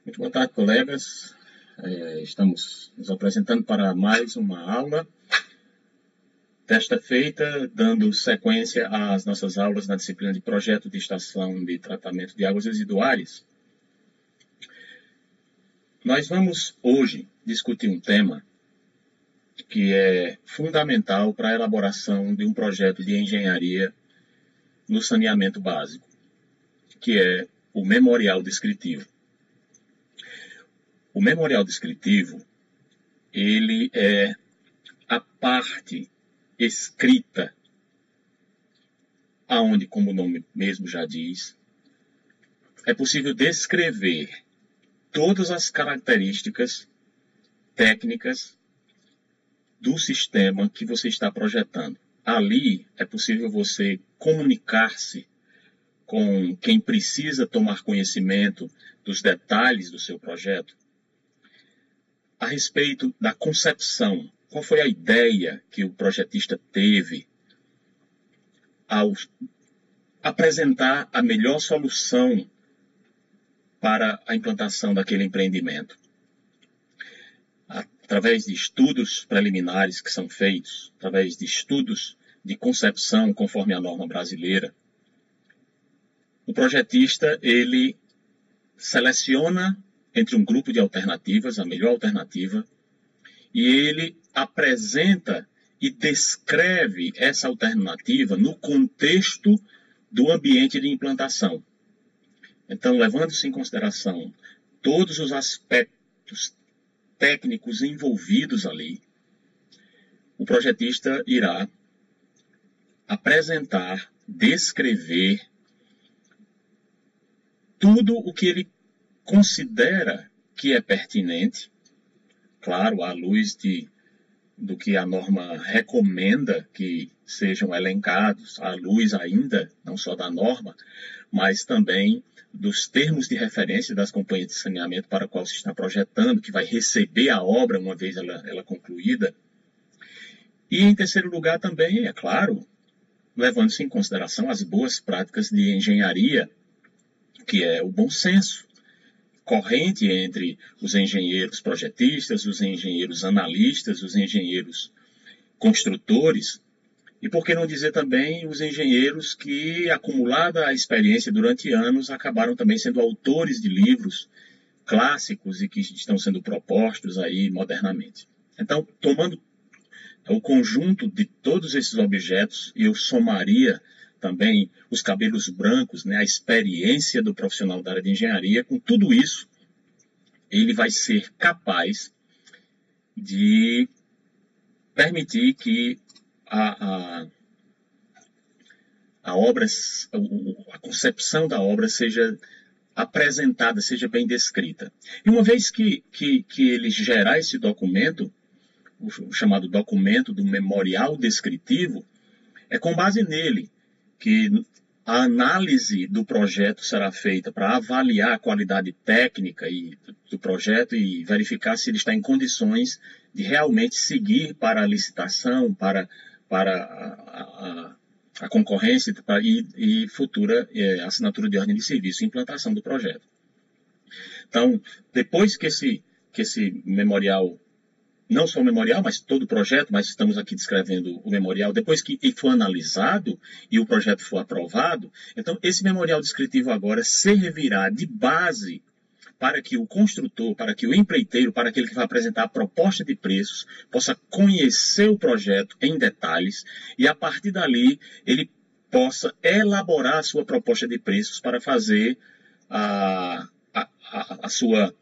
Muito boa tarde, colegas. Estamos nos apresentando para mais uma aula. Desta feita, dando sequência às nossas aulas na disciplina de Projeto de Estação de Tratamento de Águas Residuais. Nós vamos hoje discutir um tema que é fundamental para a elaboração de um projeto de engenharia no saneamento básico, que é o memorial descritivo. O memorial descritivo, ele é a parte escrita, aonde, como o nome mesmo já diz, é possível descrever todas as características técnicas do sistema que você está projetando. Ali é possível você comunicar-se com quem precisa tomar conhecimento dos detalhes do seu projeto, a respeito da concepção. Qual foi a ideia que o projetista teve ao apresentar a melhor solução para a implantação daquele empreendimento? Através de estudos preliminares que são feitos, através de estudos de concepção conforme a norma brasileira, o projetista, ele seleciona entre um grupo de alternativas, a melhor alternativa, e ele apresenta e descreve essa alternativa no contexto do ambiente de implantação. Então, levando-se em consideração todos os aspectos técnicos envolvidos ali, o projetista irá apresentar, descrever tudo o que ele considera que é pertinente, claro, à luz do que a norma recomenda que sejam elencados, à luz ainda, não só da norma, mas também dos termos de referência das companhias de saneamento para a qual se está projetando, que vai receber a obra uma vez ela concluída. E, em terceiro lugar, também, é claro, levando-se em consideração as boas práticas de engenharia, que é o bom senso corrente entre os engenheiros projetistas, os engenheiros analistas, os engenheiros construtores, e por que não dizer também os engenheiros que, acumulada a experiência durante anos, acabaram também sendo autores de livros clássicos e que estão sendo propostos aí modernamente. Então, tomando o conjunto de todos esses objetos, e eu somaria também os cabelos brancos, né, a experiência do profissional da área de engenharia, com tudo isso, ele vai ser capaz de permitir que a obra, a concepção da obra seja apresentada, seja bem descrita. E uma vez que ele gerar esse documento, o chamado documento do memorial descritivo, é com base nele que a análise do projeto será feita para avaliar a qualidade técnica do projeto e verificar se ele está em condições de realmente seguir para a licitação, para a concorrência e futura assinatura de ordem de serviço e implantação do projeto. Então, depois que esse memorial, não só o memorial, mas todo o projeto, mas estamos aqui descrevendo o memorial, depois que ele for analisado e o projeto for aprovado, então esse memorial descritivo agora servirá de base para que o construtor, para que o empreiteiro, para aquele que vai apresentar a proposta de preços, possa conhecer o projeto em detalhes e, a partir dali, ele possa elaborar a sua proposta de preços para fazer a sua,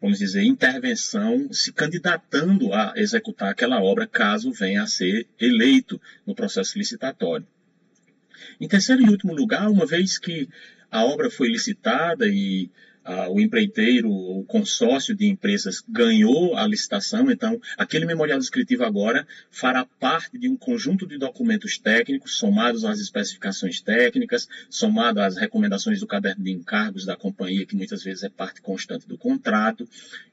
vamos dizer, intervenção, se candidatando a executar aquela obra, caso venha a ser eleito no processo licitatório. Em terceiro e último lugar, uma vez que a obra foi licitada e o empreiteiro, o consórcio de empresas ganhou a licitação, então aquele memorial descritivo agora fará parte de um conjunto de documentos técnicos, somados às especificações técnicas, somado às recomendações do caderno de encargos da companhia, que muitas vezes é parte constante do contrato.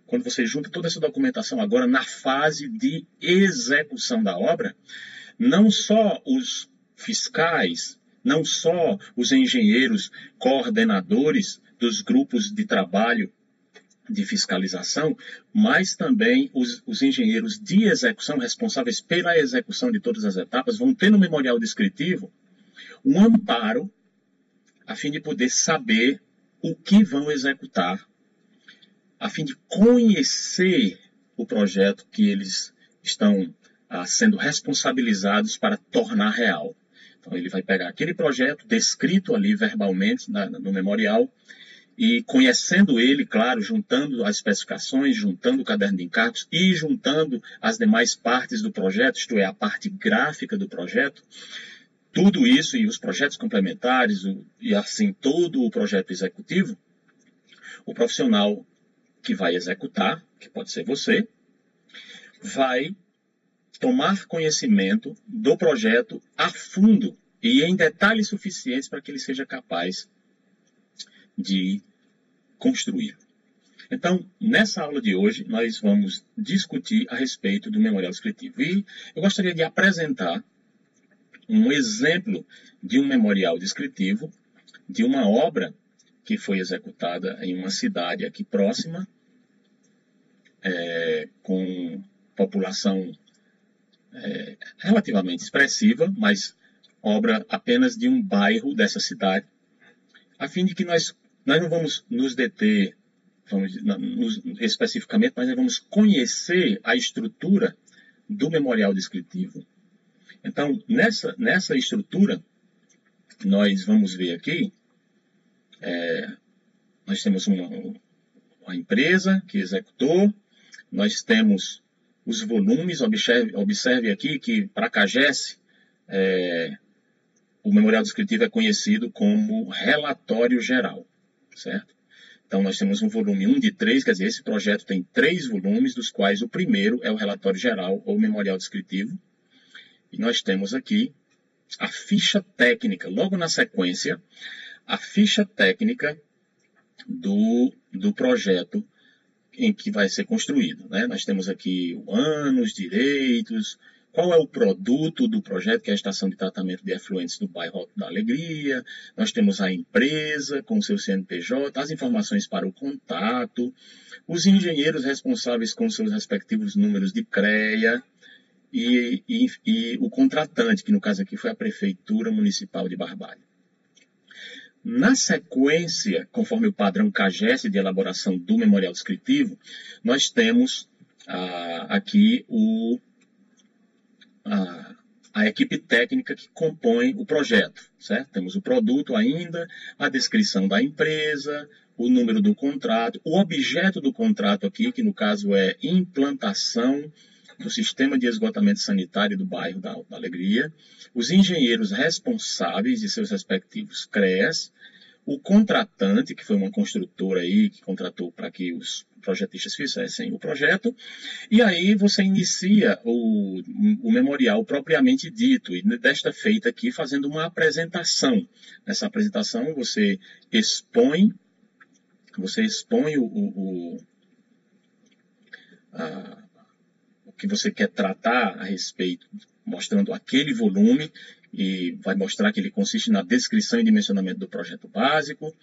Quando você junta toda essa documentação agora na fase de execução da obra, não só os fiscais, não só os engenheiros coordenadores dos grupos de trabalho de fiscalização, mas também os engenheiros de execução, responsáveis pela execução de todas as etapas, vão ter no memorial descritivo um amparo a fim de poder saber o que vão executar, a fim de conhecer o projeto que eles estão sendo responsabilizados para tornar real. Então ele vai pegar aquele projeto descrito ali verbalmente no memorial e conhecendo ele, claro, juntando as especificações, juntando o caderno de encargos e juntando as demais partes do projeto, isto é, a parte gráfica do projeto, tudo isso e os projetos complementares e assim todo o projeto executivo, o profissional que vai executar, que pode ser você, vai tomar conhecimento do projeto a fundo e em detalhes suficientes para que ele seja capaz de construir. Então, nessa aula de hoje, nós vamos discutir a respeito do memorial descritivo. E eu gostaria de apresentar um exemplo de um memorial descritivo de uma obra que foi executada em uma cidade aqui próxima, com população relativamente expressiva, mas obra apenas de um bairro dessa cidade, a fim de que nós não vamos nos deter especificamente, mas nós vamos conhecer a estrutura do memorial descritivo. Então, nessa estrutura, nós vamos ver aqui, nós temos uma empresa que executou, nós temos os volumes, observe aqui que para a CAGES, o memorial descritivo é conhecido como relatório geral, certo? Então nós temos um volume 1 de 3, quer dizer, esse projeto tem 3 volumes, dos quais o primeiro é o relatório geral ou memorial descritivo. E nós temos aqui a ficha técnica, logo na sequência, a ficha técnica do projeto em que vai ser construído, né? Nós temos aqui o ano, os direitos, qual é o produto do projeto, que é a estação de tratamento de efluentes do bairro Alto da Alegria. Nós temos a empresa com o seu CNPJ, as informações para o contato, os engenheiros responsáveis com seus respectivos números de CREA e o contratante, que no caso aqui foi a Prefeitura Municipal de Barbalha. Na sequência, conforme o padrão CAGES de elaboração do memorial descritivo, nós temos aqui a equipe técnica que compõe o projeto, certo? Temos o produto ainda, a descrição da empresa, o número do contrato, o objeto do contrato aqui, que no caso é implantação do sistema de esgotamento sanitário do bairro da Alta Alegria, os engenheiros responsáveis de seus respectivos CREAs, o contratante, que foi uma construtora aí, que contratou para que os projetistas fizessem o projeto, e aí você inicia o memorial propriamente dito, e desta feita aqui fazendo uma apresentação. Nessa apresentação você expõe o que você quer tratar a respeito, mostrando aquele volume, e vai mostrar que ele consiste na descrição e dimensionamento do projeto básico,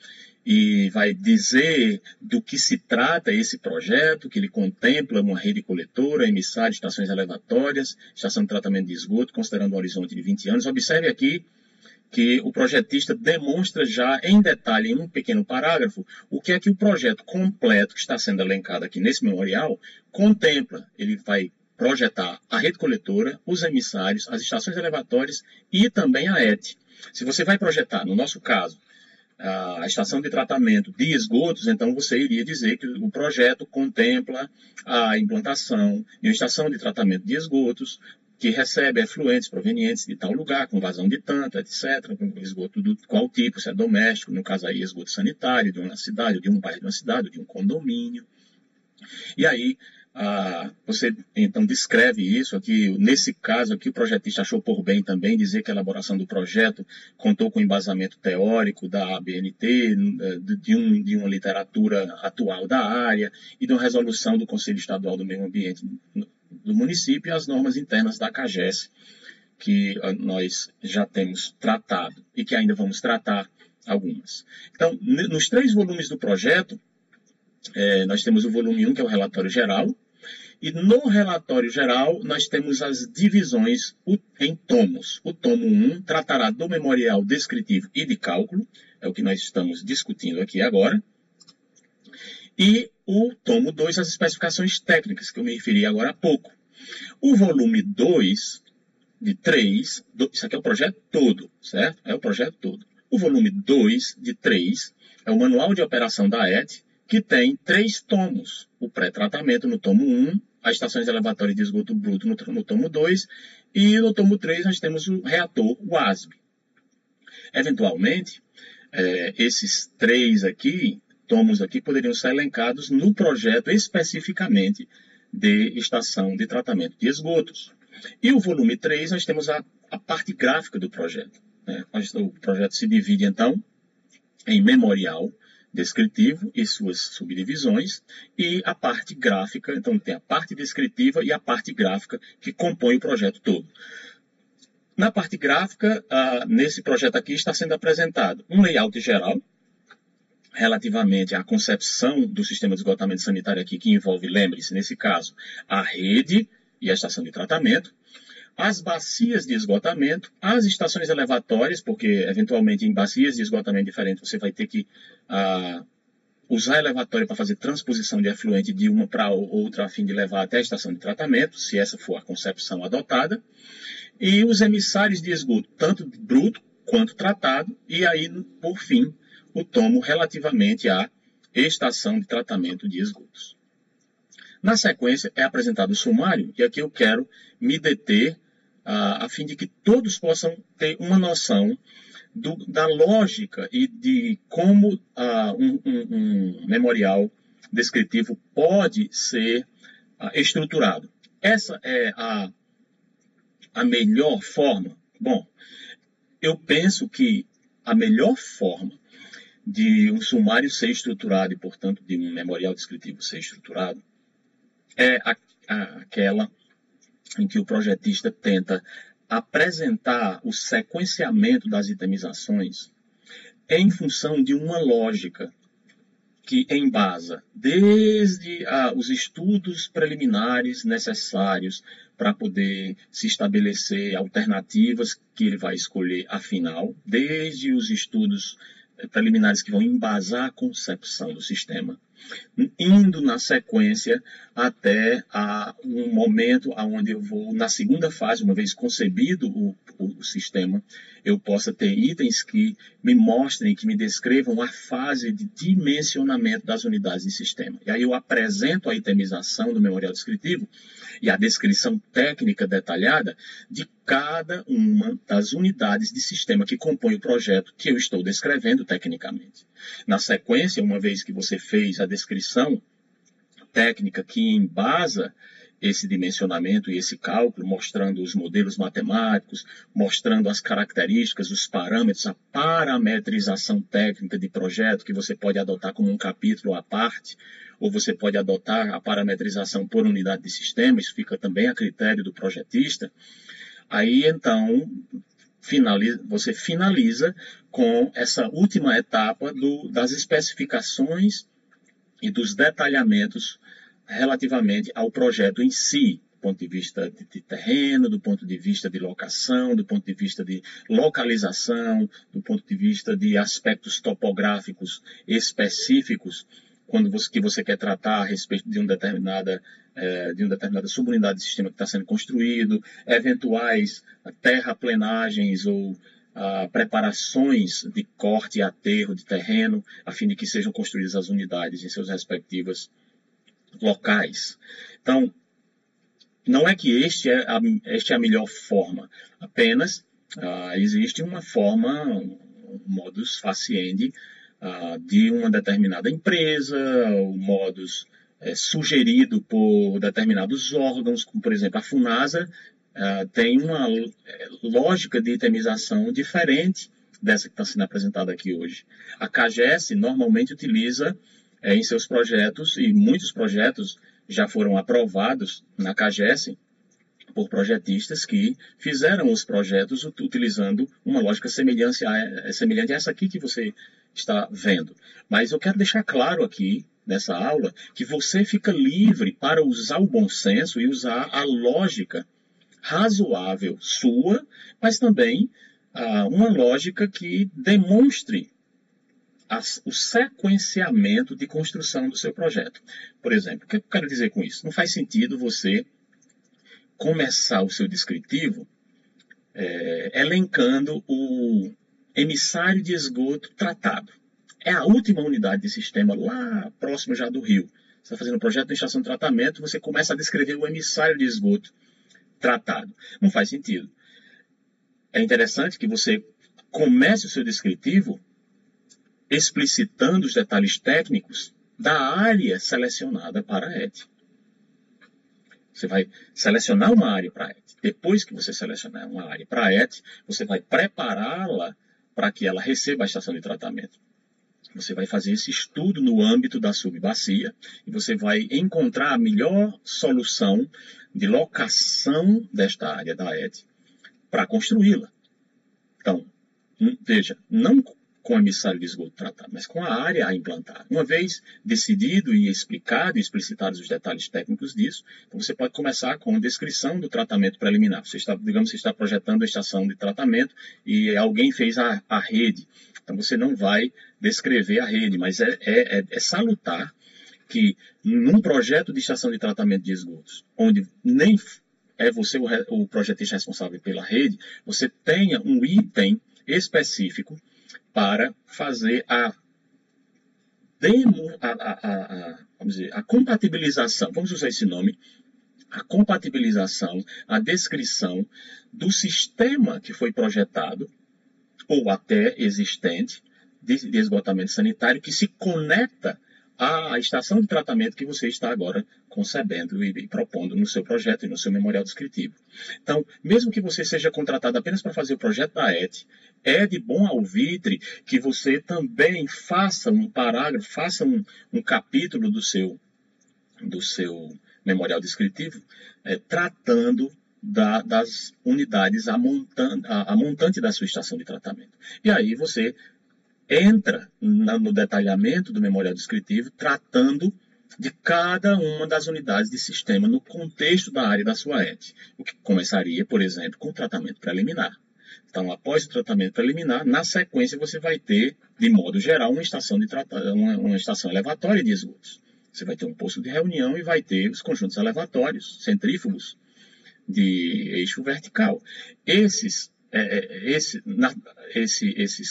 e vai dizer do que se trata esse projeto, que ele contempla uma rede coletora, emissária, estações elevatórias, estação de tratamento de esgoto, considerando um horizonte de 20 anos. Observe aqui que o projetista demonstra já em detalhe, em um pequeno parágrafo, o que é que o projeto completo, que está sendo elencado aqui nesse memorial, contempla. Ele vai projetar a rede coletora, os emissários, as estações elevatórias e também a ET. Se você vai projetar, no nosso caso, a estação de tratamento de esgotos, então você iria dizer que o projeto contempla a implantação de uma estação de tratamento de esgotos que recebe efluentes provenientes de tal lugar, com vazão de tanto, etc., com esgoto do qual tipo, se é doméstico, no caso aí esgoto sanitário de uma cidade, de um bairro de uma cidade, de um condomínio. E aí, você então descreve isso aqui. Nesse caso aqui, o projetista achou por bem também dizer que a elaboração do projeto contou com embasamento teórico da ABNT, de uma literatura atual da área e de uma resolução do Conselho Estadual do Meio Ambiente do município e as normas internas da CAGES, que nós já temos tratado e que ainda vamos tratar algumas. Então, nos 3 volumes do projeto, nós temos o volume 1, que é o relatório geral, e no relatório geral nós temos as divisões em tomos. O tomo 1 tratará do memorial descritivo e de cálculo, é o que nós estamos discutindo aqui agora, e o tomo 2, as especificações técnicas, que eu me referi agora há pouco. O volume 2, de 3, isso aqui é o projeto todo, certo? É o projeto todo. O volume 2, de 3, é o Manual de Operação da ET, que tem 3 tomos. O pré-tratamento no tomo 1, as estações elevatórias de esgoto bruto no tomo 2, e no tomo 3 nós temos o reator, o ASB. Eventualmente, esses 3 tomos aqui poderiam ser elencados no projeto especificamente de estação de tratamento de esgotos. E o volume 3, nós temos a parte gráfica do projeto. O projeto se divide, então, em memorial descritivo e suas subdivisões, e a parte gráfica, então tem a parte descritiva e a parte gráfica que compõe o projeto todo. Na parte gráfica, nesse projeto aqui está sendo apresentado um layout geral, relativamente à concepção do sistema de esgotamento sanitário aqui, que envolve, lembre-se, nesse caso, a rede e a estação de tratamento, as bacias de esgotamento, as estações elevatórias, porque eventualmente em bacias de esgotamento diferentes você vai ter que usar elevatório para fazer transposição de efluente de uma para outra a fim de levar até a estação de tratamento, se essa for a concepção adotada, e os emissários de esgoto, tanto bruto quanto tratado, e aí, por fim, o tomo relativamente à estação de tratamento de esgotos. Na sequência, é apresentado o sumário, e aqui eu quero me deter a fim de que todos possam ter uma noção da lógica e de como um memorial descritivo pode ser estruturado. Essa é a melhor forma? Bom, eu penso que a melhor forma de um sumário ser estruturado e, portanto, de um memorial descritivo ser estruturado é aquela em que o projetista tenta apresentar o sequenciamento das itemizações em função de uma lógica que embasa desde os estudos preliminares necessários para poder se estabelecer alternativas que ele vai escolher afinal, desde os estudos preliminares que vão embasar a concepção do sistema, indo na sequência até um momento onde eu vou, na segunda fase, uma vez concebido o sistema, eu possa ter itens que me mostrem, que me descrevam a fase de dimensionamento das unidades de sistema. E aí eu apresento a itemização do memorial descritivo e a descrição técnica detalhada de cada uma das unidades de sistema que compõe o projeto que eu estou descrevendo tecnicamente. Na sequência, uma vez que você fez a descrição técnica que embasa esse dimensionamento e esse cálculo, mostrando os modelos matemáticos, mostrando as características, os parâmetros, a parametrização técnica de projeto, que você pode adotar como um capítulo à parte, ou você pode adotar a parametrização por unidade de sistema, isso fica também a critério do projetista. Aí, então, você finaliza com essa última etapa das especificações e dos detalhamentos relativamente ao projeto em si, do ponto de vista de terreno, do ponto de vista de locação, do ponto de vista de localização, do ponto de vista de aspectos topográficos específicos, que você quer tratar a respeito de uma determinada subunidade de sistema que está sendo construído, eventuais terraplenagens ou preparações de corte e aterro de terreno, a fim de que sejam construídas as unidades em seus respectivos locais. Então, não é que este é a melhor forma, apenas existe uma forma, um modus faciendi, de uma determinada empresa, o modus sugerido por determinados órgãos, como por exemplo a FUNASA, tem uma lógica de itemização diferente dessa que está sendo apresentada aqui hoje. A CAGES normalmente utiliza em seus projetos, e muitos projetos já foram aprovados na CAGES por projetistas que fizeram os projetos utilizando uma lógica semelhante a essa aqui que você está vendo. Mas eu quero deixar claro aqui, nessa aula que você fica livre para usar o bom senso e usar a lógica razoável sua, mas também uma lógica que demonstre o sequenciamento de construção do seu projeto. Por exemplo, o que eu quero dizer com isso? Não faz sentido você começar o seu descritivo elencando o emissário de esgoto tratado. É a última unidade de sistema lá próximo já do rio. Você está fazendo um projeto de estação de tratamento, você começa a descrever o emissário de esgoto tratado. Não faz sentido. É interessante que você comece o seu descritivo explicitando os detalhes técnicos da área selecionada para a ET. Você vai selecionar uma área para a ET. Depois que você selecionar uma área para a ET, você vai prepará-la para que ela receba a estação de tratamento. Você vai fazer esse estudo no âmbito da subbacia e você vai encontrar a melhor solução de locação desta área da ET para construí-la. Então, veja, não com o emissário de esgoto tratado, mas com a área a implantar. Uma vez decidido e explicado e explicitados os detalhes técnicos disso, então você pode começar com a descrição do tratamento preliminar. Você está projetando a estação de tratamento e alguém fez a rede. Então você não vai descrever a rede, mas é salutar que num projeto de estação de tratamento de esgotos, onde nem é você o projetista responsável pela rede, você tenha um item específico para fazer a compatibilização, vamos usar esse nome, a compatibilização, a descrição do sistema que foi projetado, ou até existente, de esgotamento sanitário, que se conecta à estação de tratamento que você está agora concebendo e propondo no seu projeto e no seu memorial descritivo. Então, mesmo que você seja contratado apenas para fazer o projeto da ET, é de bom alvitre que você também faça um parágrafo, faça um capítulo do seu memorial descritivo, tratando das unidades, a montante da sua estação de tratamento. E aí você entra no detalhamento do memorial descritivo, tratando de cada uma das unidades de sistema no contexto da área da sua ET. O que começaria, por exemplo, com o tratamento preliminar. Então, após o tratamento preliminar, na sequência você vai ter, de modo geral, uma estação elevatória de esgotos. Você vai ter um poço de reunião e vai ter os conjuntos elevatórios, centrífugos, de eixo vertical. Esses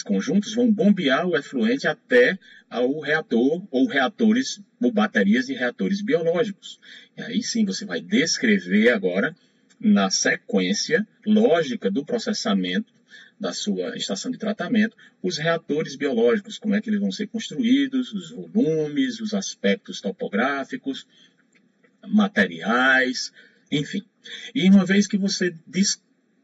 conjuntos vão bombear o efluente até ao reator ou reatores ou baterias de reatores biológicos. E aí sim você vai descrever agora, na sequência lógica do processamento da sua estação de tratamento, os reatores biológicos, como é que eles vão ser construídos, os volumes, os aspectos topográficos, materiais, enfim. E uma vez que você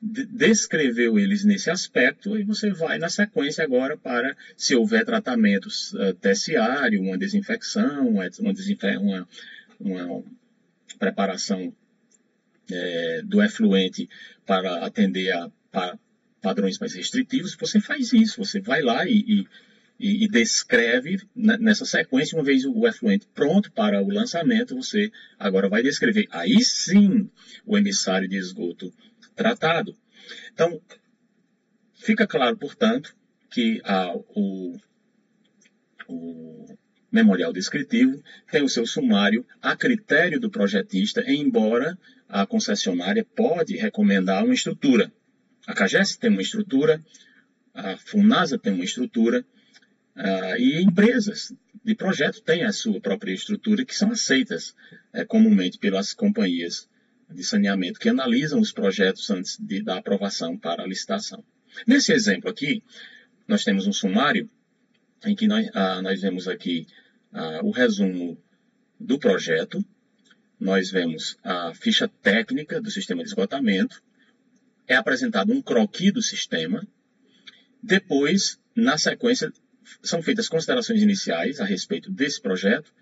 descreveu eles nesse aspecto, aí você vai na sequência agora para, se houver tratamentos terciário, uma desinfecção, uma preparação do efluente para atender a padrões mais restritivos, você faz isso, você vai lá e descreve nessa sequência, uma vez o efluente pronto para o lançamento, você agora vai descrever, aí sim, o emissário de esgoto tratado. Então, fica claro, portanto, que o memorial descritivo tem o seu sumário a critério do projetista, embora a concessionária pode recomendar uma estrutura. A CAGES tem uma estrutura, a FUNASA tem uma estrutura, e empresas de projeto têm a sua própria estrutura, que são aceitas comumente pelas companhias de saneamento que analisam os projetos antes da aprovação para a licitação. Nesse exemplo aqui, nós temos um sumário em que nós vemos aqui o resumo do projeto, nós vemos a ficha técnica do sistema de esgotamento, é apresentado um croquis do sistema, depois, na sequência, são feitas considerações iniciais a respeito desse projeto,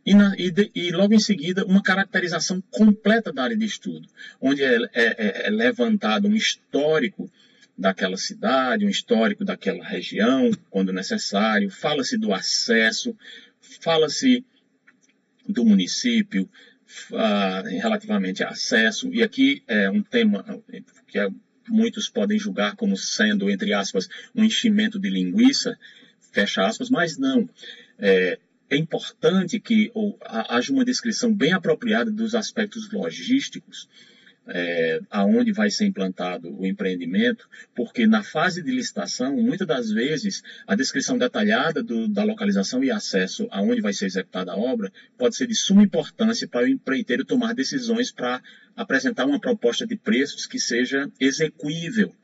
e logo em seguida uma caracterização completa da área de estudo, onde é levantado um histórico daquela cidade, um histórico daquela região, quando necessário, fala-se do acesso, fala-se do município, relativamente a acesso, e aqui é um tema que muitos podem julgar como sendo, entre aspas, um enchimento de linguiça, fecha aspas, mas não. É importante que haja uma descrição bem apropriada dos aspectos logísticos, aonde vai ser implantado o empreendimento, porque na fase de licitação, muitas das vezes, a descrição detalhada da localização e acesso aonde vai ser executada a obra pode ser de suma importância para o empreiteiro tomar decisões para apresentar uma proposta de preços que seja execuível.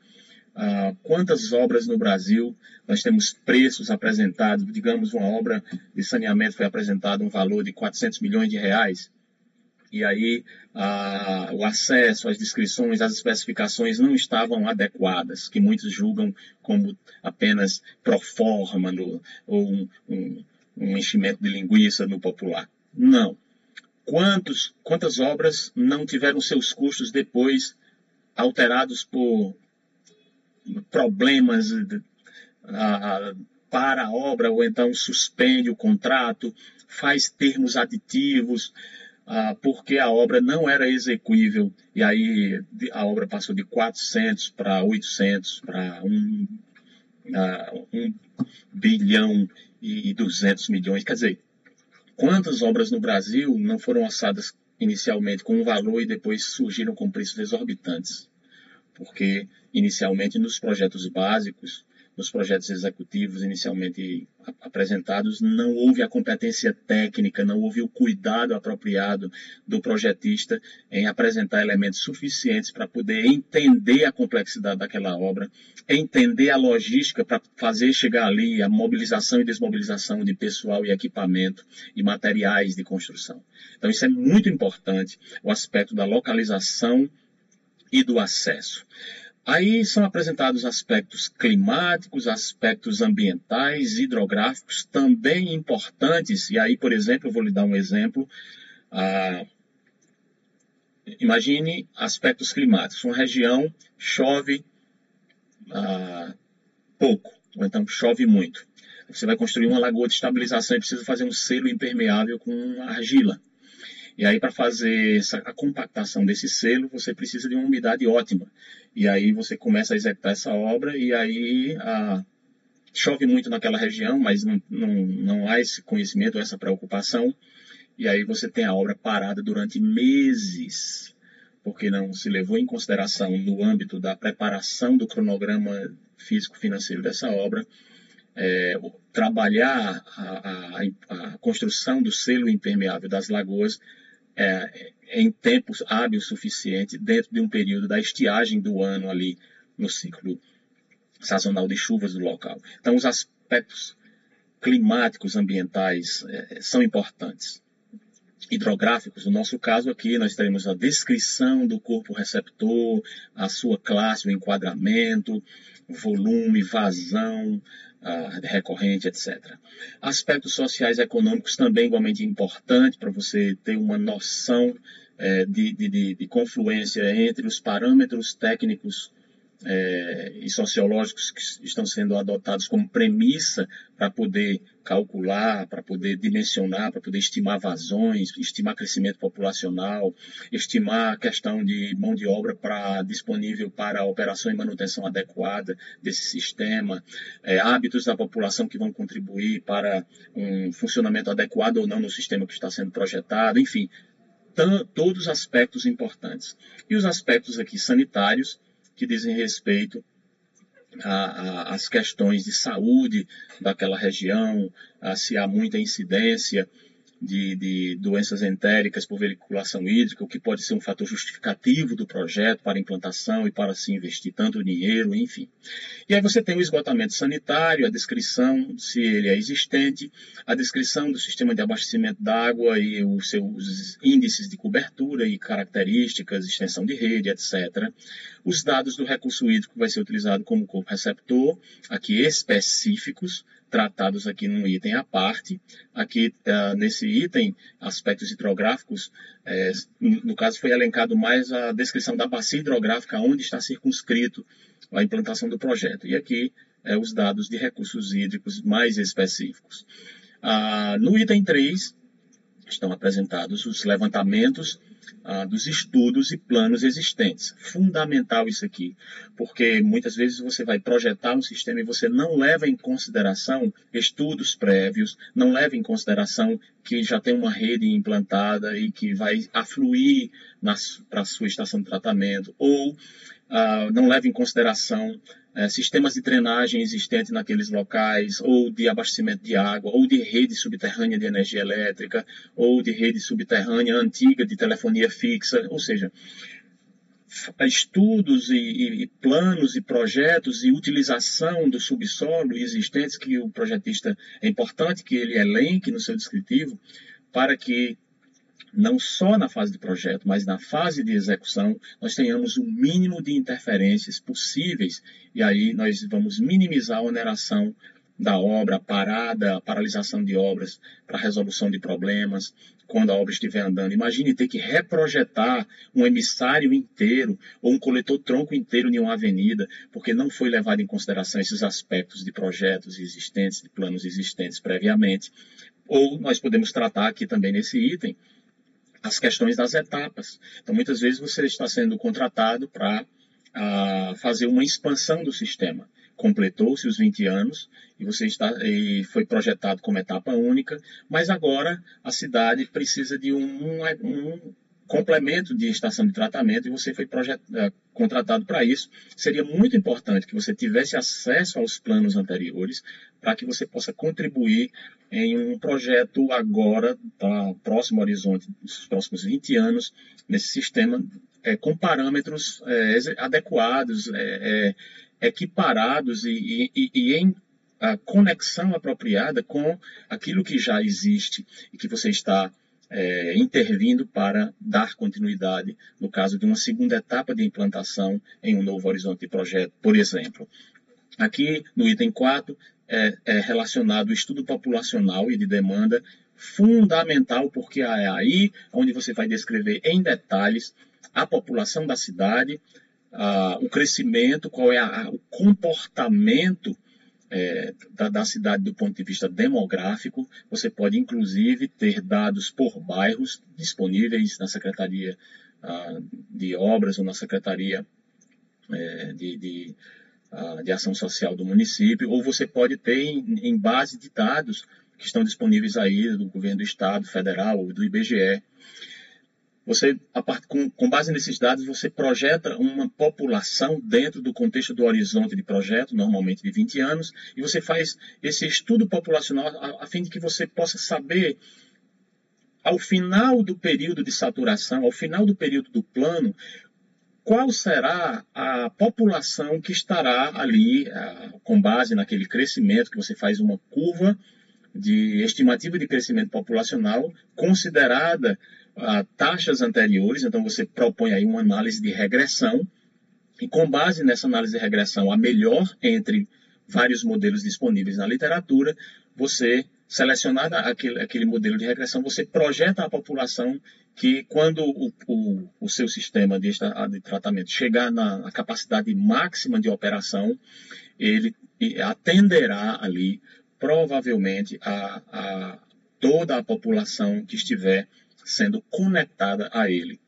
Quantas obras no Brasil nós temos preços apresentados, digamos, uma obra de saneamento foi apresentado um valor de 400 milhões de reais, e aí o acesso, as descrições, as especificações não estavam adequadas, que muitos julgam como apenas pro forma ou um enchimento de linguiça no popular. Não. Quantas obras não tiveram seus custos depois alterados por problemas para a obra, ou então suspende o contrato, faz termos aditivos, porque a obra não era execuível, e aí a obra passou de 400 para 800, para 1 bilhão e 200 milhões. Quer dizer, quantas obras no Brasil não foram orçadas inicialmente com um valor e depois surgiram com preços exorbitantes? Porque inicialmente nos projetos básicos, nos projetos executivos inicialmente apresentados, não houve a competência técnica, não houve o cuidado apropriado do projetista em apresentar elementos suficientes para poder entender a complexidade daquela obra, entender a logística para fazer chegar ali a mobilização e desmobilização de pessoal e equipamento e materiais de construção. Então isso é muito importante, o aspecto da localização e do acesso. Aí são apresentados aspectos climáticos, aspectos ambientais, hidrográficos, também importantes. E aí, por exemplo, eu vou lhe dar um exemplo. Imagine aspectos climáticos. Uma região chove pouco, ou então chove muito. Você vai construir uma lagoa de estabilização e precisa fazer um selo impermeável com argila. E aí, para fazer a compactação desse selo, você precisa de uma umidade ótima. E aí você começa a executar essa obra e aí chove muito naquela região, mas não há esse conhecimento, essa preocupação. E aí você tem a obra parada durante meses, porque não se levou em consideração no âmbito da preparação do cronograma físico-financeiro dessa obra, trabalhar a construção do selo impermeável das lagoas em tempos hábil suficiente dentro de um período da estiagem do ano ali no ciclo sazonal de chuvas do local. Então os aspectos climáticos, ambientais são importantes. Hidrográficos, no nosso caso aqui nós teremos a descrição do corpo receptor, a sua classe, o enquadramento, volume, vazão, recorrente, etc. Aspectos sociais e econômicos também igualmente importantes para você ter uma noção de confluência entre os parâmetros técnicos e sociológicos que estão sendo adotados como premissa para poder calcular, para poder dimensionar, para poder estimar vazões, estimar crescimento populacional, estimar a questão de mão de obra disponível para a operação e manutenção adequada desse sistema, hábitos da população que vão contribuir para um funcionamento adequado ou não no sistema que está sendo projetado, enfim, todos os aspectos importantes. E os aspectos aqui sanitários, que dizem respeito às questões de saúde daquela região, se há muita incidência de doenças entéricas por veiculação hídrica, o que pode ser um fator justificativo do projeto para a implantação e para se investir tanto dinheiro, enfim. E aí você tem o esgotamento sanitário, a descrição, se ele é existente, a descrição do sistema de abastecimento d'água e os seus índices de cobertura e características, extensão de rede, etc. Os dados do recurso hídrico que vai ser utilizado como corpo receptor, aqui específicos, tratados aqui num item à parte. Aqui, nesse item, aspectos hidrográficos, no caso foi elencado mais a descrição da bacia hidrográfica onde está circunscrito a implantação do projeto. E aqui, os dados de recursos hídricos mais específicos. No item 3, estão apresentados os levantamentos dos estudos e planos existentes. Fundamental isso aqui, porque muitas vezes você vai projetar um sistema e você não leva em consideração estudos prévios, não leva em consideração que já tem uma rede implantada e que vai afluir para a sua estação de tratamento, ou não leva em consideração sistemas de drenagem existentes naqueles locais, ou de abastecimento de água, ou de rede subterrânea de energia elétrica, ou de rede subterrânea antiga de telefonia fixa, ou seja, estudos e planos e projetos e utilização do subsolo existentes que o projetista, é importante que ele elenque no seu descritivo, para que não só na fase de projeto, mas na fase de execução, nós tenhamos o mínimo de interferências possíveis, e aí nós vamos minimizar a oneração da obra, a paralisação de obras para resolução de problemas, quando a obra estiver andando. Imagine ter que reprojetar um emissário inteiro ou um coletor-tronco inteiro de uma avenida, porque não foi levado em consideração esses aspectos de projetos existentes, de planos existentes previamente. Ou nós podemos tratar aqui também nesse item as questões das etapas. Então, muitas vezes você está sendo contratado para fazer uma expansão do sistema. Completou-se os 20 anos e foi projetado como etapa única, mas agora a cidade precisa de um complemento de estação de tratamento e você foi contratado para isso. Seria muito importante que você tivesse acesso aos planos anteriores para que você possa contribuir em um projeto agora, tá, próximo ao horizonte dos próximos 20 anos, nesse sistema com parâmetros adequados, equiparados e em a conexão apropriada com aquilo que já existe e que você está intervindo para dar continuidade, no caso de uma segunda etapa de implantação em um novo horizonte de projeto, por exemplo. Aqui, no item 4, é relacionado ao estudo populacional e de demanda, fundamental, porque é aí onde você vai descrever em detalhes a população da cidade, o crescimento, qual é o comportamento da cidade do ponto de vista demográfico. Você pode, inclusive, ter dados por bairros disponíveis na Secretaria de Obras ou na Secretaria de Ação Social do município, ou você pode ter em base de dados que estão disponíveis aí do governo do Estado, federal ou do IBGE. Você, com base nesses dados, você projeta uma população dentro do contexto do horizonte de projeto, normalmente de 20 anos, e você faz esse estudo populacional a fim de que você possa saber, ao final do período de saturação, ao final do período do plano, qual será a população que estará ali, com base naquele crescimento, que você faz uma curva de estimativa de crescimento populacional, considerada taxas anteriores. Então você propõe aí uma análise de regressão, e com base nessa análise de regressão, a melhor entre vários modelos disponíveis na literatura, você, selecionado aquele modelo de regressão, você projeta a população que, quando o seu sistema de tratamento chegar na capacidade máxima de operação, ele atenderá ali, provavelmente, a toda a população que estiver sendo conectada a ele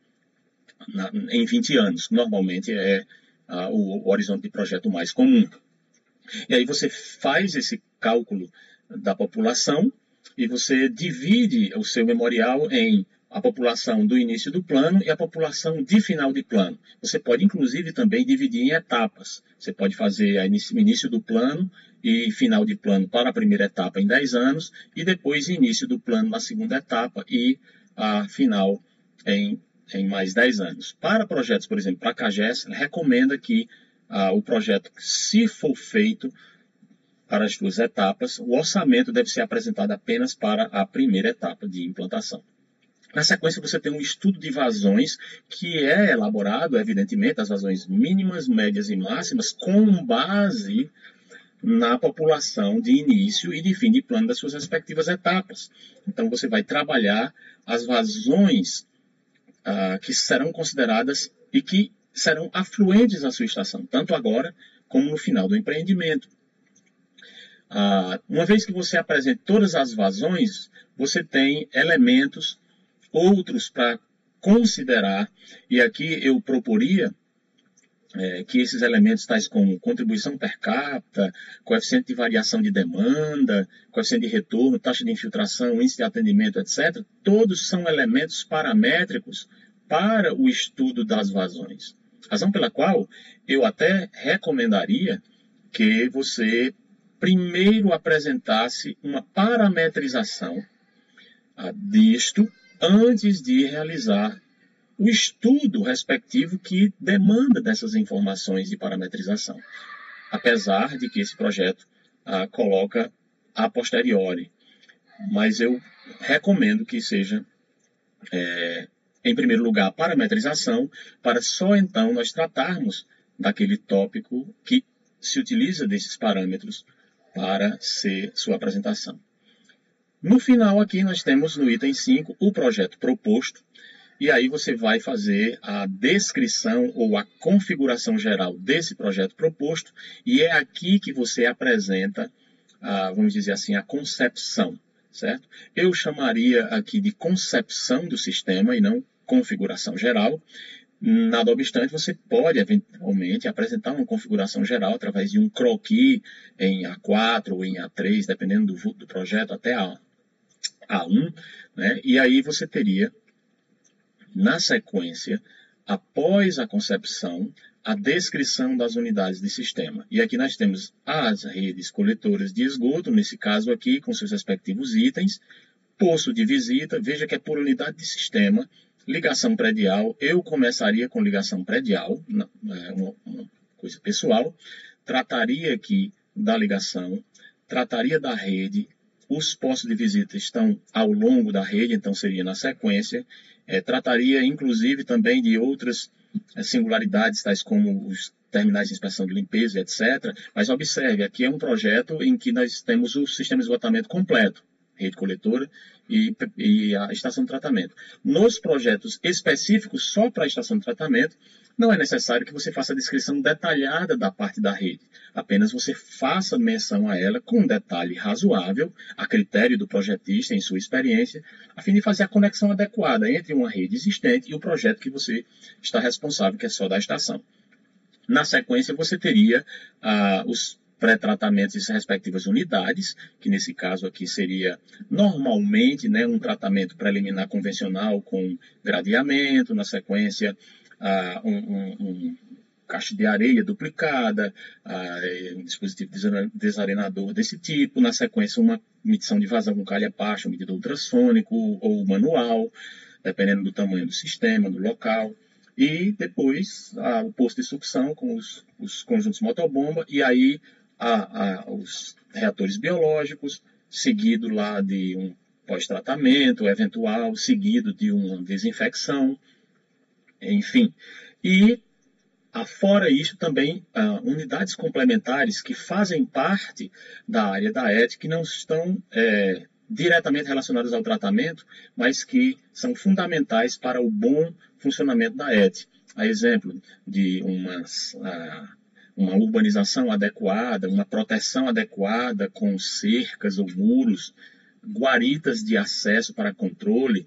em 20 anos. Normalmente é o horizonte de projeto mais comum. E aí você faz esse cálculo da população e você divide o seu memorial em a população do início do plano e a população de final de plano. Você pode, inclusive, também dividir em etapas. Você pode fazer o início do plano e final de plano para a primeira etapa em 10 anos, e depois início do plano na segunda etapa e a final em mais 10 anos. Para projetos, por exemplo, para a CAGES, recomenda que o projeto, se for feito para as duas etapas, o orçamento deve ser apresentado apenas para a primeira etapa de implantação. Na sequência, você tem um estudo de vazões que é elaborado, evidentemente, as vazões mínimas, médias e máximas, com base na população de início e de fim de plano das suas respectivas etapas. Então, você vai trabalhar as vazões que serão consideradas e que serão afluentes à sua estação, tanto agora como no final do empreendimento. Uma vez que você apresenta todas as vazões, você tem elementos outros para considerar, e aqui eu proporia que esses elementos tais como contribuição per capita, coeficiente de variação de demanda, coeficiente de retorno, taxa de infiltração, índice de atendimento, etc., todos são elementos paramétricos para o estudo das vazões. Razão pela qual eu até recomendaria que você primeiro apresentasse uma parametrização disto antes de realizar o estudo respectivo que demanda dessas informações de parametrização, apesar de que esse projeto coloca a posteriori. Mas eu recomendo que seja, em primeiro lugar, a parametrização, para só então nós tratarmos daquele tópico que se utiliza desses parâmetros para ser sua apresentação. No final aqui nós temos no item 5 o projeto proposto, e aí você vai fazer a descrição ou a configuração geral desse projeto proposto, e é aqui que você apresenta, vamos dizer assim, a concepção, certo? Eu chamaria aqui de concepção do sistema e não configuração geral. Nada obstante, você pode eventualmente apresentar uma configuração geral através de um croquis em A4 ou em A3, dependendo do projeto, até A1, né? E aí você teria, na sequência, após a concepção, a descrição das unidades de sistema. E aqui nós temos as redes coletoras de esgoto, nesse caso aqui, com seus respectivos itens, poço de visita, veja que é por unidade de sistema, ligação predial, eu começaria com ligação predial, uma coisa pessoal, trataria aqui da ligação, trataria da rede, os postos de visita estão ao longo da rede, então seria na sequência, trataria inclusive também de outras singularidades, tais como os terminais de inspeção de limpeza, etc. Mas observe, aqui é um projeto em que nós temos o sistema de esgotamento completo, rede coletora e a estação de tratamento. Nos projetos específicos só para a estação de tratamento, não é necessário que você faça a descrição detalhada da parte da rede. Apenas você faça menção a ela com um detalhe razoável, a critério do projetista, em sua experiência, a fim de fazer a conexão adequada entre uma rede existente e o projeto que você está responsável, que é só da estação. Na sequência, você teria os pré-tratamentos e respectivas unidades, que nesse caso aqui seria normalmente um tratamento preliminar convencional com gradeamento, na sequência um caixa de areia duplicada, um dispositivo desarenador desse tipo, na sequência uma medição de vazão com calha baixa, um medidor ultrassônico ou manual, dependendo do tamanho do sistema, do local. E depois o posto de sucção com os conjuntos motobomba e aí os reatores biológicos, seguido lá de um pós-tratamento eventual, seguido de uma desinfecção, enfim. E fora isso também unidades complementares que fazem parte da área da ET, que não estão diretamente relacionadas ao tratamento, mas que são fundamentais para o bom funcionamento da ET. A exemplo de uma urbanização adequada, uma proteção adequada com cercas ou muros, guaritas de acesso para controle,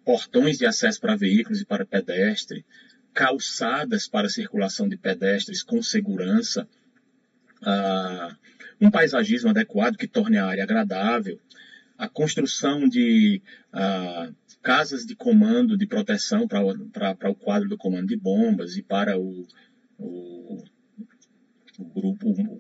portões de acesso para veículos e para pedestre, calçadas para circulação de pedestres com segurança, um paisagismo adequado que torne a área agradável, a construção de casas de comando de proteção para o quadro do comando de bombas e para o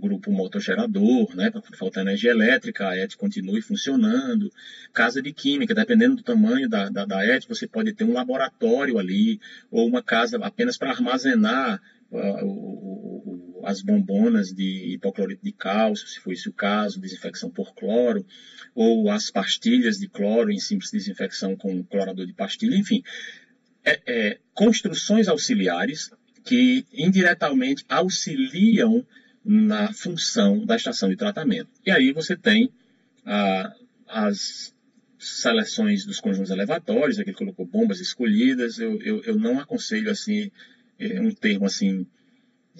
grupo motogerador, para que faltar energia elétrica, a ET continue funcionando. Casa de química, dependendo do tamanho da ET, você pode ter um laboratório ali, ou uma casa apenas para armazenar as bombonas de hipoclorito de cálcio, se for esse o caso, desinfecção por cloro, ou as pastilhas de cloro em simples desinfecção com clorador de pastilha, enfim. Construções auxiliares que indiretamente auxiliam na função da estação de tratamento. E aí você tem as seleções dos conjuntos elevatórios, aqui ele colocou bombas escolhidas, eu não aconselho assim, um termo assim,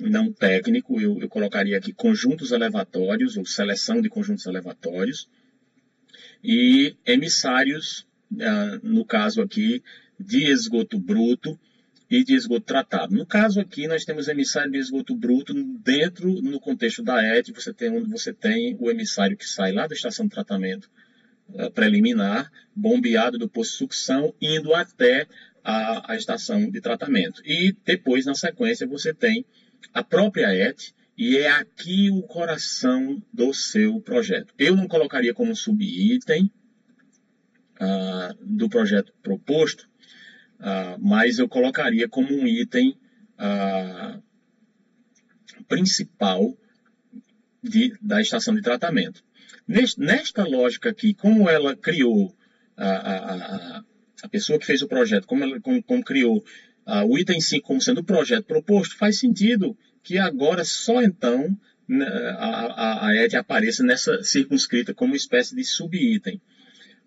não técnico, eu colocaria aqui conjuntos elevatórios, ou seleção de conjuntos elevatórios, e emissários, no caso aqui, de esgoto bruto e de esgoto tratado. No caso aqui, nós temos emissário de esgoto bruto dentro, no contexto da ET, onde você tem o emissário que sai lá da estação de tratamento preliminar, bombeado do posto de sucção, indo até a estação de tratamento. E depois, na sequência, você tem a própria ET, e é aqui o coração do seu projeto. Eu não colocaria como subitem do projeto proposto, mas eu colocaria como um item principal da estação de tratamento. Nesta lógica aqui, como ela criou, a pessoa que fez o projeto, como criou o item 5 como sendo o projeto proposto, faz sentido que agora só então a ET apareça nessa circunscrita como espécie de subitem.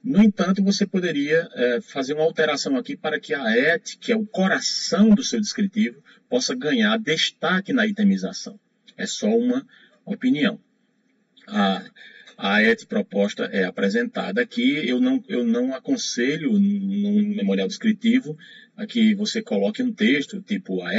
No entanto, você poderia fazer uma alteração aqui para que a ET, que é o coração do seu descritivo, possa ganhar destaque na itemização. É só uma opinião. A ET proposta é apresentada aqui. Eu não aconselho no memorial descritivo a que você coloque um texto, tipo a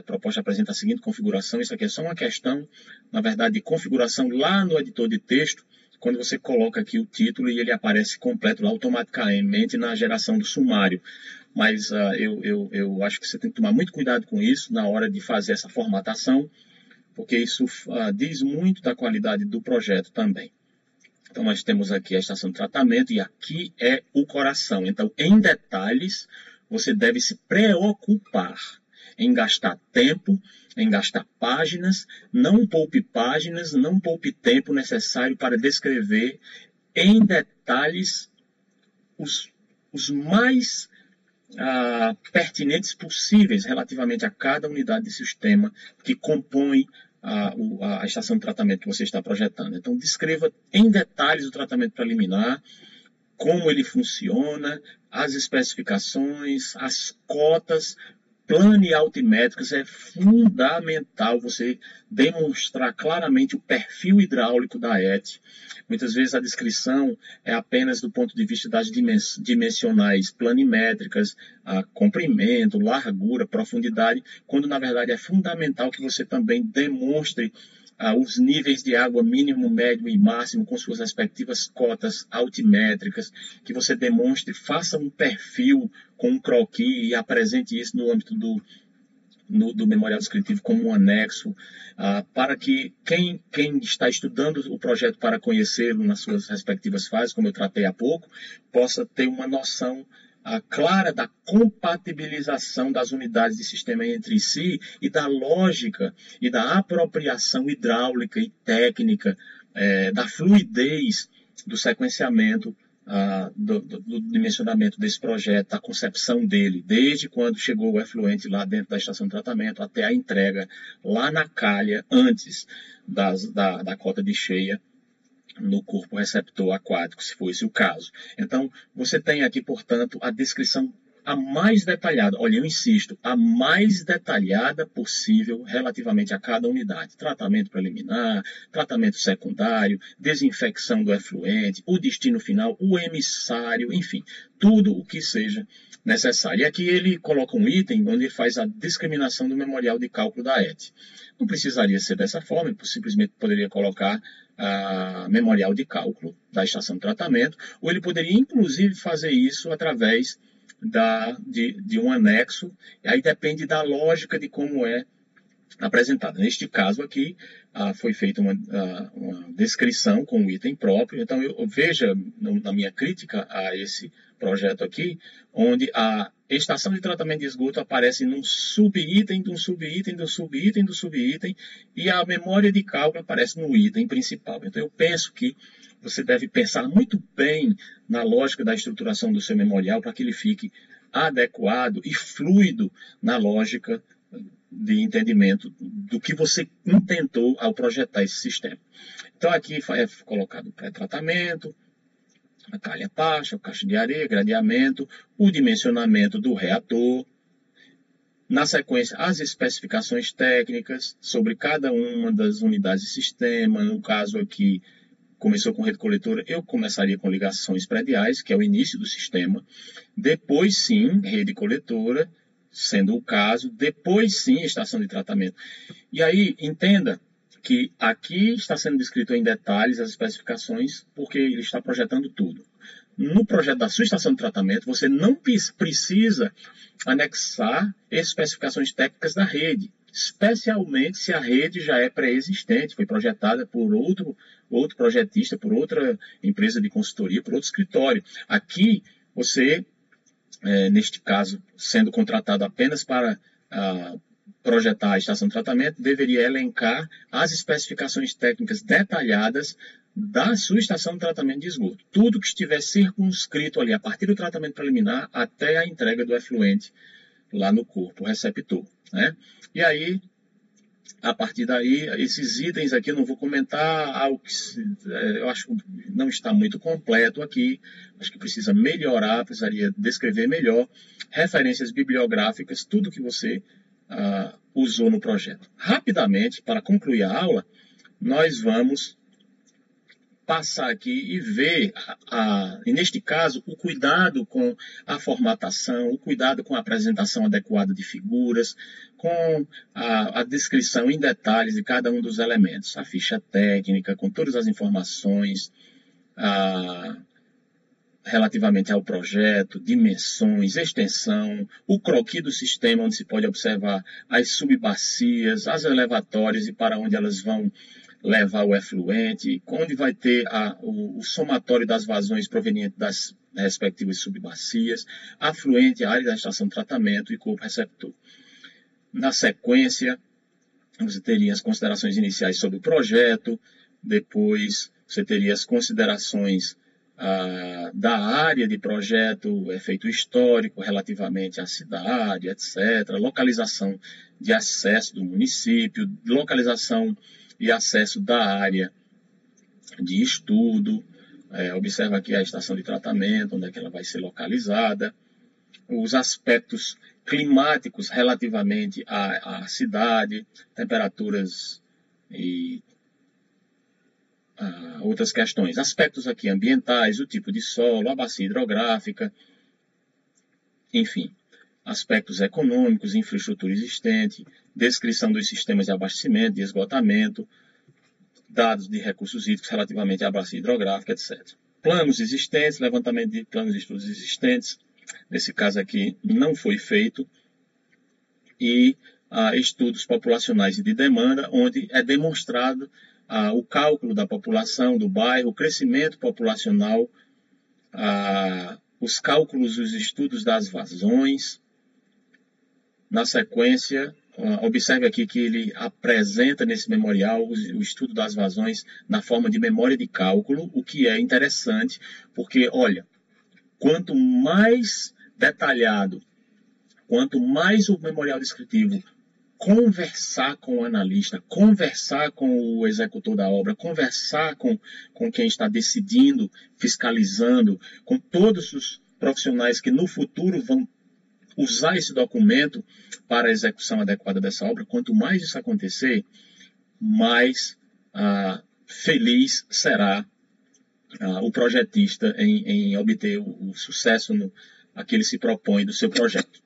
proposta apresenta a seguinte configuração. Isso aqui é só uma questão, na verdade, de configuração lá no editor de texto, quando você coloca aqui o título e ele aparece completo lá automaticamente na geração do sumário. Mas eu acho que você tem que tomar muito cuidado com isso na hora de fazer essa formatação, porque isso diz muito da qualidade do projeto também. Então, nós temos aqui a estação de tratamento e aqui é o coração. Então, em detalhes, você deve se preocupar em gastar tempo, em gastar páginas, não poupe páginas, não poupe tempo necessário para descrever em detalhes os mais pertinentes possíveis relativamente a cada unidade de sistema que compõe a estação de tratamento que você está projetando. Então, descreva em detalhes o tratamento preliminar, como ele funciona, as especificações, as cotas, plano e altimétricas. É fundamental você demonstrar claramente o perfil hidráulico da ET. Muitas vezes a descrição é apenas do ponto de vista das dimensionais planimétricas, comprimento, largura, profundidade, quando na verdade é fundamental que você também demonstre os níveis de água mínimo, médio e máximo com suas respectivas cotas altimétricas, que você demonstre, faça um perfil com um croquis e apresente isso no âmbito do memorial descritivo como um anexo, para que quem está estudando o projeto para conhecê-lo nas suas respectivas fases, como eu tratei há pouco, possa ter uma noção clara da compatibilização das unidades de sistema entre si e da lógica e da apropriação hidráulica e técnica, da fluidez do sequenciamento, do dimensionamento desse projeto, da concepção dele, desde quando chegou o efluente lá dentro da estação de tratamento até a entrega lá na calha, antes da cota de cheia no corpo receptor aquático, se fosse o caso. Então, você tem aqui, portanto, a descrição a mais detalhada, olha, eu insisto, a mais detalhada possível relativamente a cada unidade. Tratamento preliminar, tratamento secundário, desinfecção do efluente, o destino final, o emissário, enfim, tudo o que seja necessário. E aqui ele coloca um item onde ele faz a discriminação do memorial de cálculo da ET. Não precisaria ser dessa forma, ele simplesmente poderia colocar memorial de cálculo da estação de tratamento, ou ele poderia inclusive fazer isso através de um anexo, e aí depende da lógica de como é apresentada. Neste caso aqui, foi feita uma descrição com o item próprio. Então, eu veja na minha crítica a esse projeto aqui, onde a estação de tratamento de esgoto aparece num subitem, de um subitem, do subitem, do subitem, e a memória de cálculo aparece no item principal. Então, eu penso que você deve pensar muito bem na lógica da estruturação do seu memorial para que ele fique adequado e fluido na lógica de entendimento do que você intentou ao projetar esse sistema. Então, aqui é colocado o pré-tratamento, a calha baixa, o caixa de areia, gradeamento, o dimensionamento do reator. Na sequência, as especificações técnicas sobre cada uma das unidades de sistema. No caso aqui, começou com rede coletora, eu começaria com ligações prediais, que é o início do sistema. Depois, sim, rede coletora, sendo o caso. Depois, sim, estação de tratamento. E aí, entenda que aqui está sendo descrito em detalhes as especificações, porque ele está projetando tudo. No projeto da sua estação de tratamento, você não precisa anexar especificações técnicas da rede, especialmente se a rede já é pré-existente, foi projetada por outro projetista, por outra empresa de consultoria, por outro escritório. Aqui, você, neste caso, sendo contratado apenas para projetar a estação de tratamento, deveria elencar as especificações técnicas detalhadas da sua estação de tratamento de esgoto. Tudo que estiver circunscrito ali, a partir do tratamento preliminar até a entrega do efluente lá no corpo receptor, né? E aí, a partir daí, esses itens aqui eu não vou comentar, algo que eu acho que não está muito completo aqui, acho que precisa melhorar, precisaria descrever melhor, referências bibliográficas, tudo que você usou no projeto. Rapidamente, para concluir a aula, nós vamos passar aqui e ver, e neste caso, o cuidado com a formatação, o cuidado com a apresentação adequada de figuras, com a descrição em detalhes de cada um dos elementos. A ficha técnica, com todas as informações relativamente ao projeto, dimensões, extensão, o croquis do sistema, onde se pode observar as subbacias, as elevatórias e para onde elas vão levar o efluente, onde vai ter o somatório das vazões provenientes das respectivas subbacias, afluente, área da estação de tratamento e corpo receptor. Na sequência, você teria as considerações iniciais sobre o projeto, depois você teria as considerações da área de projeto, efeito histórico relativamente à cidade, etc., localização de acesso do município, localização e acesso da área de estudo, observa aqui a estação de tratamento, onde é que ela vai ser localizada, os aspectos climáticos relativamente à cidade, temperaturas e outras questões, aspectos aqui ambientais, o tipo de solo, a bacia hidrográfica, enfim, aspectos econômicos, infraestrutura existente, descrição dos sistemas de abastecimento, de esgotamento, dados de recursos hídricos relativamente à bacia hidrográfica, etc. Planos existentes, levantamento de planos de estudos existentes, nesse caso aqui não foi feito, e estudos populacionais e de demanda, onde é demonstrado o cálculo da população do bairro, o crescimento populacional, os cálculos, os estudos das vazões. Na sequência, observe aqui que ele apresenta nesse memorial o estudo das vazões na forma de memória de cálculo, o que é interessante, porque, olha, quanto mais detalhado, quanto mais o memorial descritivo conversar com o analista, conversar com o executor da obra, conversar com quem está decidindo, fiscalizando, com todos os profissionais que no futuro vão usar esse documento para a execução adequada dessa obra, quanto mais isso acontecer, mais feliz será o projetista em obter o sucesso a que ele se propõe do seu projeto.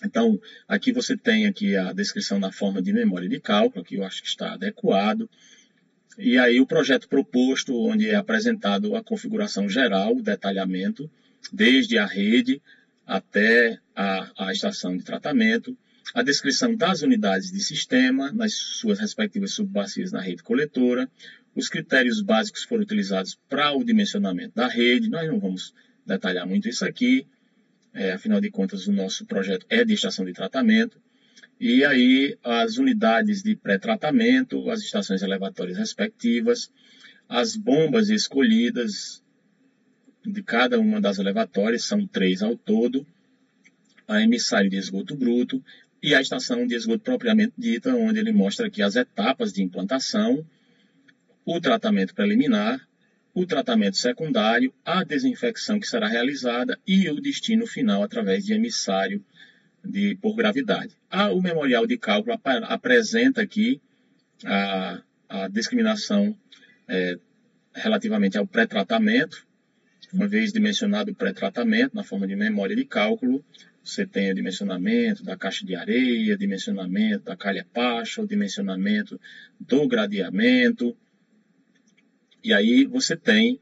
Então, aqui você tem aqui a descrição na forma de memória de cálculo, que eu acho que está adequado. E aí o projeto proposto, onde é apresentado a configuração geral, o detalhamento, desde a rede até a estação de tratamento, a descrição das unidades de sistema, nas suas respectivas subbacias na rede coletora, os critérios básicos foram utilizados para o dimensionamento da rede, nós não vamos detalhar muito isso aqui, afinal de contas o nosso projeto é de estação de tratamento, e aí as unidades de pré-tratamento, as estações elevatórias respectivas, as bombas escolhidas de cada uma das elevatórias, são 3 ao todo, a emissário de esgoto bruto e a estação de esgoto propriamente dita, onde ele mostra aqui as etapas de implantação, o tratamento preliminar, o tratamento secundário, a desinfecção que será realizada e o destino final através de emissário por gravidade. O memorial de cálculo apresenta aqui a discriminação relativamente ao pré-tratamento. Uma vez dimensionado o pré-tratamento na forma de memória de cálculo, você tem o dimensionamento da caixa de areia, dimensionamento da calha Paschal, dimensionamento do gradeamento. E aí você tem,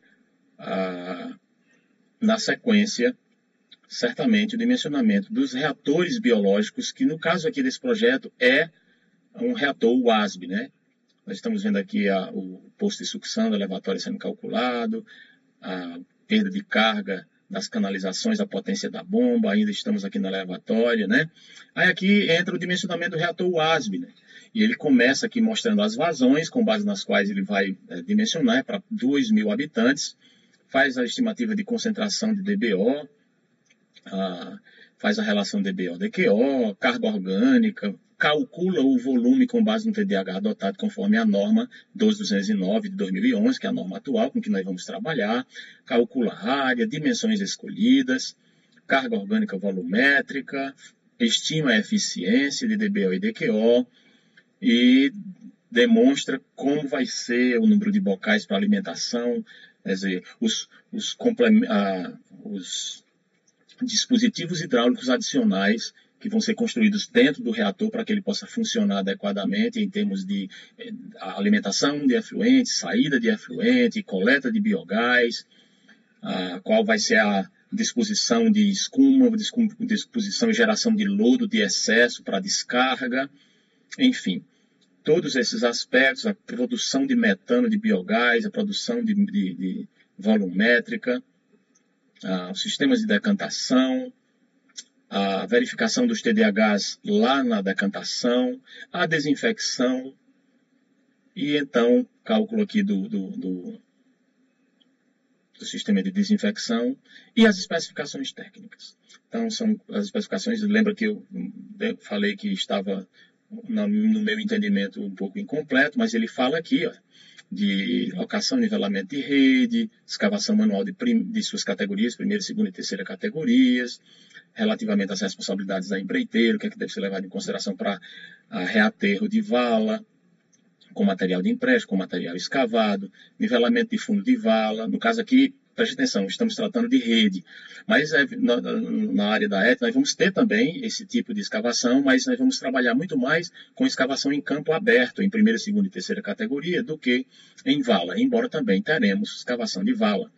na sequência, certamente o dimensionamento dos reatores biológicos, que no caso aqui desse projeto é um reator WASB, né? Nós estamos vendo aqui o posto de sucção do elevatório sendo calculado, a perda de carga das canalizações, a potência da bomba, ainda estamos aqui no elevatório, né? Aí aqui entra o dimensionamento do reator WASB, né? E ele começa aqui mostrando as vazões, com base nas quais ele vai dimensionar para 2.000 habitantes, faz a estimativa de concentração de DBO, faz a relação DBO-DQO, carga orgânica, calcula o volume com base no TDAH adotado conforme a norma 12209 de 2011, que é a norma atual com que nós vamos trabalhar, calcula a área, dimensões escolhidas, carga orgânica volumétrica, estima a eficiência de DBO e DQO e demonstra como vai ser o número de bocais para alimentação, quer dizer, os dispositivos hidráulicos adicionais que vão ser construídos dentro do reator para que ele possa funcionar adequadamente em termos de alimentação de efluente, saída de efluente, coleta de biogás, qual vai ser a disposição de escuma, disposição e geração de lodo de excesso para descarga, enfim. Todos esses aspectos, a produção de metano de biogás, a produção de volumétrica, os sistemas de decantação, a verificação dos TDAHs lá na decantação, a desinfecção e então cálculo aqui do sistema de desinfecção e as especificações técnicas. Então são as especificações, lembra que eu falei que estava no meu entendimento um pouco incompleto, mas ele fala aqui, de locação e nivelamento de rede, escavação manual de suas categorias, primeira, segunda e terceira categorias, relativamente às responsabilidades da empreiteira, o que é que deve ser levado em consideração para reaterro de vala, com material de empréstimo, com material escavado, nivelamento de fundo de vala. No caso aqui, preste atenção, estamos tratando de rede, mas na área da ET nós vamos ter também esse tipo de escavação, mas nós vamos trabalhar muito mais com escavação em campo aberto, em primeira, segunda e terceira categoria, do que em vala, embora também teremos escavação de vala.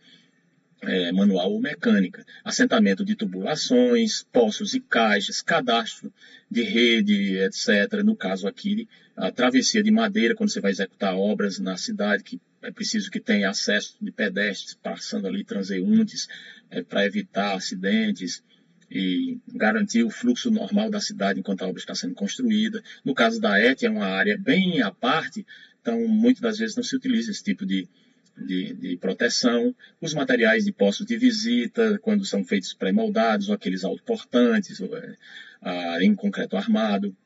Manual ou mecânica, assentamento de tubulações, poços e caixas, cadastro de rede, etc. No caso aqui, a travessia de madeira, quando você vai executar obras na cidade, que é preciso que tenha acesso de pedestres, passando ali transeuntes, para evitar acidentes e garantir o fluxo normal da cidade enquanto a obra está sendo construída. No caso da ET, é uma área bem à parte, então muitas das vezes não se utiliza esse tipo de proteção, os materiais de postos de visita, quando são feitos pré-moldados, ou aqueles autoportantes, em concreto armado,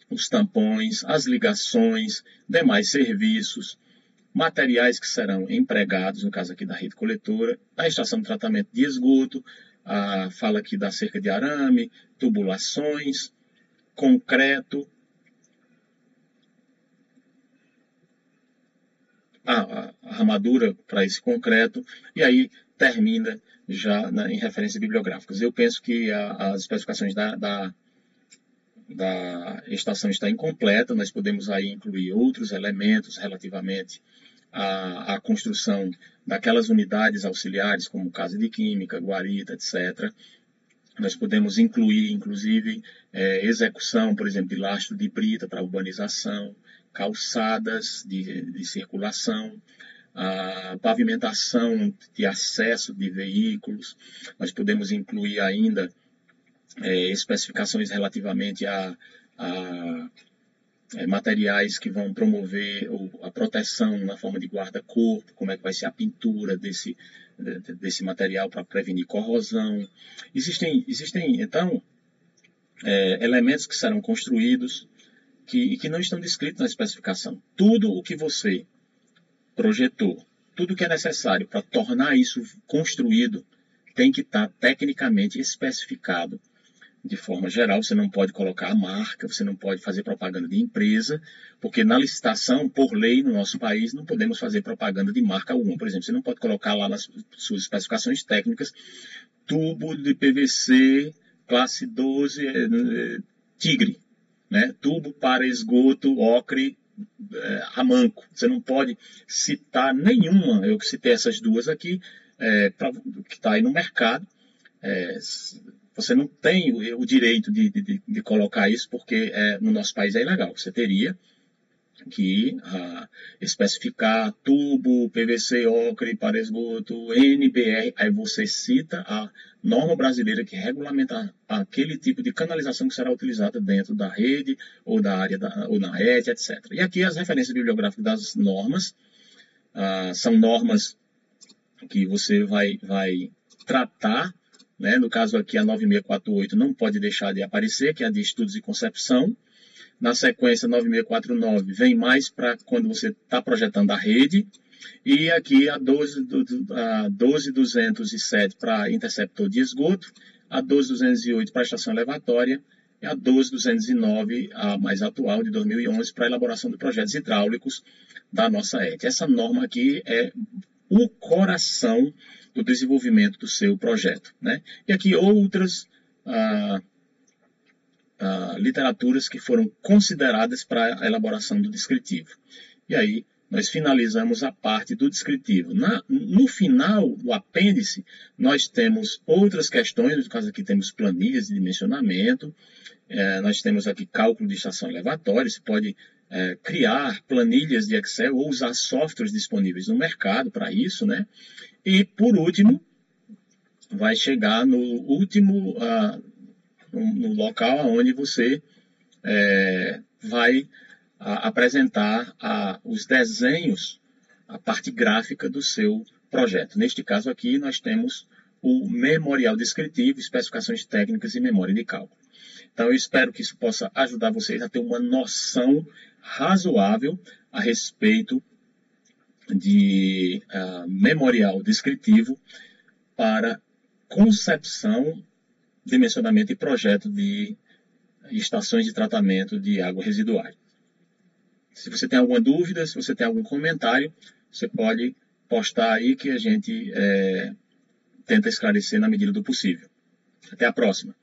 os tampões, as ligações, demais serviços, materiais que serão empregados, no caso aqui da rede coletora, a estação de tratamento de esgoto, fala aqui da cerca de arame, tubulações, concreto, a armadura para esse concreto, e aí termina já em referências bibliográficas. Eu penso que as especificações da estação está incompleta, nós podemos aí incluir outros elementos relativamente à construção daquelas unidades auxiliares, como casa de química, guarita, etc. Nós podemos incluir, inclusive, execução, por exemplo, de lastro de brita para urbanização, calçadas de circulação, a pavimentação de acesso de veículos. Nós podemos incluir ainda especificações relativamente a materiais que vão promover a proteção na forma de guarda-corpo, como é que vai ser a pintura desse material para prevenir corrosão. Existem então, elementos que serão construídos que não estão descritos na especificação. Tudo o que você projetou, tudo que é necessário para tornar isso construído, tem que estar tecnicamente especificado de forma geral, você não pode colocar a marca, você não pode fazer propaganda de empresa, porque na licitação, por lei, no nosso país, não podemos fazer propaganda de marca alguma. Por exemplo, você não pode colocar lá nas suas especificações técnicas tubo de PVC classe 12 Tigre, né? Tubo para esgoto ocre Amanco. Você não pode citar nenhuma, eu citei essas duas aqui, que está aí no mercado. Você não tem o direito de colocar isso, porque no nosso país é ilegal. Você teria que especificar tubo, PVC, ocre, para esgoto, NBR, aí você cita a norma brasileira que regulamenta aquele tipo de canalização que será utilizada dentro da rede ou da área ou na rede, etc. E aqui as referências bibliográficas das normas são normas que você vai tratar, né? No caso aqui a 9648 não pode deixar de aparecer, que é a de estudos e concepção. Na sequência, 9649 vem mais para quando você está projetando a rede. E aqui a 12207 para interceptor de esgoto, a 12208 para estação elevatória e a 12209, a mais atual, de 2011, para elaboração de projetos hidráulicos da nossa ET. Essa norma aqui é o coração do desenvolvimento do seu projeto, né? E aqui outras literaturas que foram consideradas para a elaboração do descritivo. E aí nós finalizamos a parte do descritivo. No final, o apêndice, nós temos outras questões, no caso aqui temos planilhas de dimensionamento, nós temos aqui cálculo de estação elevatória, você pode criar planilhas de Excel ou usar softwares disponíveis no mercado para isso, né? E, por último, vai chegar no último, no local onde você vai apresentar os desenhos, a parte gráfica do seu projeto. Neste caso aqui, nós temos o memorial descritivo, especificações técnicas e memória de cálculo. Então, eu espero que isso possa ajudar vocês a ter uma noção razoável a respeito de memorial descritivo para concepção, dimensionamento e projeto de estações de tratamento de água residual. Se você tem alguma dúvida, se você tem algum comentário, você pode postar aí que a gente tenta esclarecer na medida do possível. Até a próxima.